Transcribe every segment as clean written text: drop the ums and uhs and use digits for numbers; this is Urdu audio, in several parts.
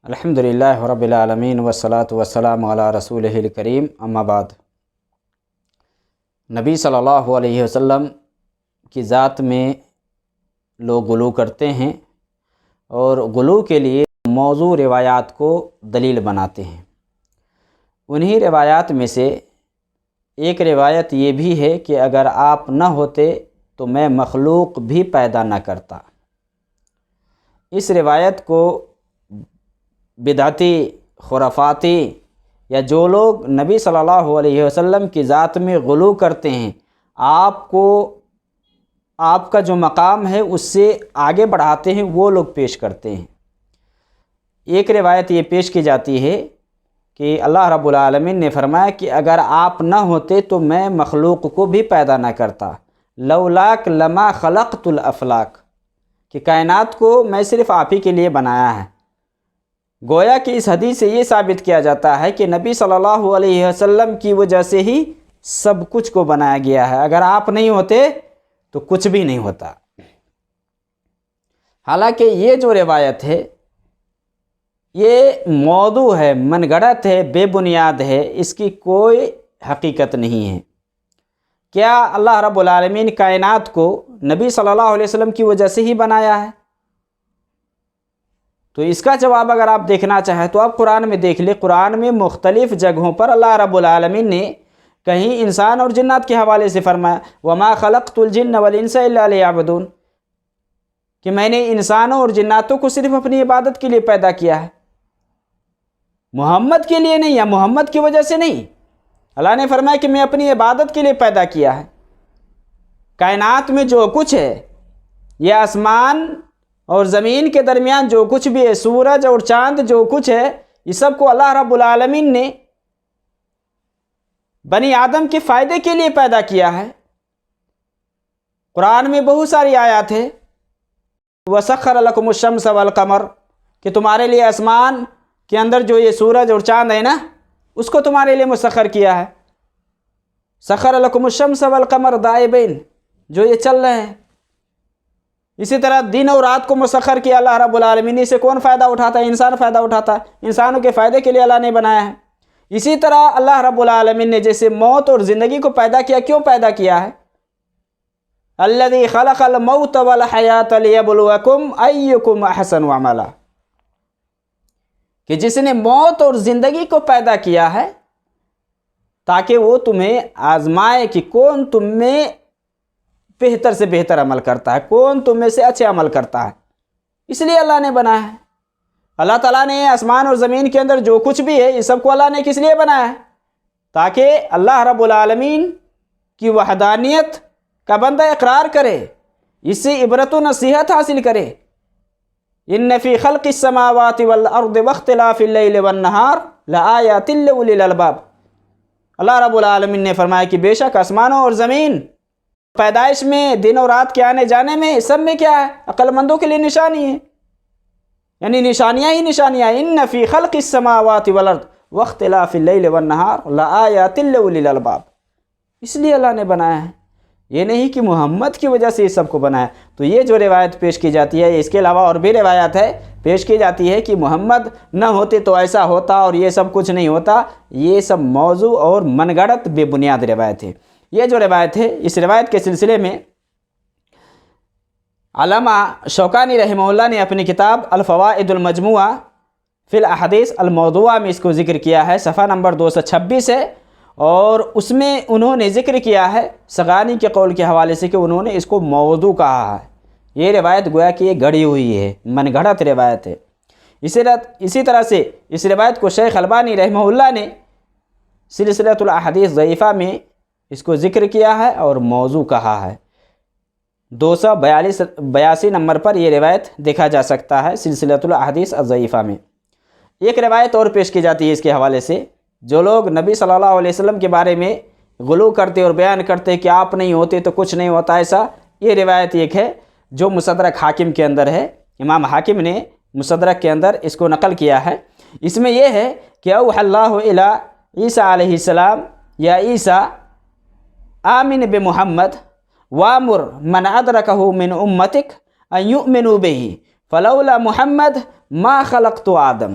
الحمدللہ رب العالمین والصلاة والسلام علی رسولہ الکریم، اما بعد۔ نبی صلی اللہ علیہ وسلم کی ذات میں لوگ غلو کرتے ہیں اور غلو کے لیے موضوع روایات کو دلیل بناتے ہیں۔ انہی روایات میں سے ایک روایت یہ بھی ہے کہ اگر آپ نہ ہوتے تو میں مخلوق بھی پیدا نہ کرتا۔ اس روایت کو بدعتی، خرافاتی یا جو لوگ نبی صلی اللہ علیہ وسلم کی ذات میں غلو کرتے ہیں، آپ کا جو مقام ہے اس سے آگے بڑھاتے ہیں، وہ لوگ پیش کرتے ہیں۔ ایک روایت یہ پیش کی جاتی ہے کہ اللہ رب العالمین نے فرمایا کہ اگر آپ نہ ہوتے تو میں مخلوق کو بھی پیدا نہ کرتا، لولاک لما خلقت الافلاک، کہ کائنات کو میں صرف آپ ہی کے لیے بنایا ہے۔ گویا کہ اس حدیث سے یہ ثابت کیا جاتا ہے کہ نبی صلی اللہ علیہ وسلم کی وجہ سے ہی سب کچھ کو بنایا گیا ہے، اگر آپ نہیں ہوتے تو کچھ بھی نہیں ہوتا۔ حالانکہ یہ جو روایت ہے یہ موضوع ہے، من گھڑت ہے، بے بنیاد ہے، اس کی کوئی حقیقت نہیں ہے۔ کیا اللہ رب العالمین کائنات کو نبی صلی اللہ علیہ وسلم کی وجہ سے ہی بنایا ہے؟ تو اس کا جواب اگر آپ دیکھنا چاہیں تو آپ قرآن میں دیکھ لیں۔ قرآن میں مختلف جگہوں پر اللہ رب العالمین نے کہیں انسان اور جنات کے حوالے سے فرمایا وَمَا خَلَقْتُ الْجِنَّ وَالْإِنسَ إِلَّا لِيَعْبُدُونَ، کہ میں نے انسانوں اور جناتوں کو صرف اپنی عبادت کے لیے پیدا کیا ہے، محمد کے لیے نہیں، یا محمد کی وجہ سے نہیں۔ اللہ نے فرمایا کہ میں اپنی عبادت کے لیے پیدا کیا ہے۔ کائنات میں جو کچھ ہے، یہ آسمان اور زمین کے درمیان جو کچھ بھی ہے، سورج اور چاند جو کچھ ہے، یہ سب کو اللہ رب العالمین نے بنی آدم کے فائدے کے لیے پیدا کیا ہے۔ قرآن میں بہت ساری آیات ہے وَسَخَّرَ لَكُمُ الشَّمْسَ وَالْقَمَرَ، کہ تمہارے لیے آسمان کے اندر جو یہ سورج اور چاند ہے نا، اس کو تمہارے لیے مسخر کیا ہے۔ سَخَّرَ لَكُمُ الشَّمْسَ وَالْقَمَرَ دائبین، جو یہ چل رہے ہیں۔ اسی طرح دن اور رات کو مسخر کیا اللہ رب العالمین۔ اس سے کون فائدہ اٹھاتا ہے؟ انسان فائدہ اٹھاتا ہے، انسانوں کے فائدے کے لیے اللہ نے بنایا ہے۔ اسی طرح اللہ رب العالمین نے جیسے موت اور زندگی کو پیدا کیا، کیوں پیدا کیا ہے؟ الذی خلق الموت والحیات لیبلوکم ایکم احسن عملا، کہ جس نے موت اور زندگی کو پیدا کیا ہے تاکہ وہ تمہیں آزمائے کہ کون تم میں بہتر سے بہتر عمل کرتا ہے، کون تم میں سے اچھے عمل کرتا ہے۔ اس لیے اللہ نے بنایا ہے۔ اللہ تعالیٰ نے آسمان اور زمین کے اندر جو کچھ بھی ہے، یہ سب کو اللہ نے کس لیے بنایا ہے؟ تاکہ اللہ رب العالمین کی وحدانیت کا بندہ اقرار کرے، اس سے عبرت و نصیحت حاصل کرے۔ ان فی خلق السماوات والارض واختلاف اللیل والنہار لآیات لأولی الالباب، اللہ رب العالمین نے فرمایا کہ بے شک آسمانوں اور زمین، پیدائش میں، دن اور رات کے آنے جانے میں، سب میں کیا ہے؟ عقل مندوں کے لیے نشانی ہے، یعنی نشانیاں ہی نشانیاں۔ ان فی خلق السماوات والارض واختلاف اللیل والنہار لآیات لأولی الالباب، اس لیے اللہ نے بنایا ہے، یہ نہیں کہ محمد کی وجہ سے یہ سب کو بنایا۔ تو یہ جو روایت پیش کی جاتی ہے، اس کے علاوہ اور بھی روایت ہے پیش کی جاتی ہے کہ محمد نہ ہوتے تو ایسا ہوتا اور یہ سب کچھ نہیں ہوتا، یہ سب موضوع اور من گھڑت بے بنیاد روایت ہے۔ یہ جو روایت ہے، اس روایت کے سلسلے میں علامہ شوکانی رحمہ اللہ نے اپنی کتاب الفوائد المجموعہ فی الاحادیث الموضوعہ میں اس کو ذکر کیا ہے، صفحہ نمبر 226 ہے، اور اس میں انہوں نے ذکر کیا ہے سغانی کے قول کے حوالے سے کہ انہوں نے اس کو موضوع کہا ہے۔ یہ روایت گویا کہ یہ گھڑی ہوئی ہے، من گھڑت روایت ہے۔ اسی طرح سے اس روایت کو شیخ البانی رحمہ اللہ نے سلسلۃ الاحادیث ضعیفہ میں اس کو ذکر کیا ہے اور موضوع کہا ہے۔ 282 نمبر پر یہ روایت دیکھا جا سکتا ہے سلسلۃ الاحادیث الضعیفہ میں۔ ایک روایت اور پیش کی جاتی ہے اس کے حوالے سے، جو لوگ نبی صلی اللہ علیہ وسلم کے بارے میں غلو کرتے اور بیان کرتے کہ آپ نہیں ہوتے تو کچھ نہیں ہوتا، ایسا یہ روایت ایک ہے جو مستدرک حاکم کے اندر ہے۔ امام حاکم نے مستدرک کے اندر اس کو نقل کیا ہے۔ اس میں یہ ہے کہ اوحی اللہ الی عیسیٰ علیہ السلام، یا عیسیٰ آمن بمحمد وامر من ادرکہ من امتک ان یؤمنوا بہ فلولا محمد ما خلقت آدم،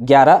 11,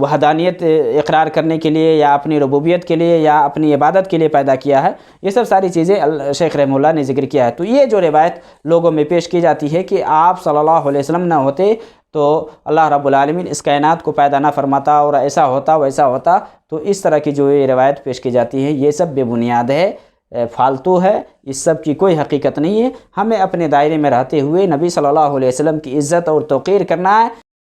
وحدانیت اقرار کرنے کے لیے یا اپنی ربوبیت کے لیے یا اپنی عبادت کے لیے پیدا کیا ہے، یہ سب ساری چیزیں شیخ رحمہ اللہ نے ذکر کیا ہے۔ تو یہ جو روایت لوگوں میں پیش کی جاتی ہے کہ آپ صلی اللہ علیہ وسلم نہ ہوتے تو اللہ رب العالمین اس کائنات کو پیدا نہ فرماتا اور ایسا ہوتا ویسا ہوتا، تو اس طرح کی جو یہ روایت پیش کی جاتی ہے یہ سب بے بنیاد ہے، فالتو ہے، اس سب کی کوئی حقیقت نہیں ہے۔ ہمیں اپنے دائرے میں رہتے ہوئے نبی صلی اللہ علیہ وسلم کی عزت اور توقیر کرنا ہے۔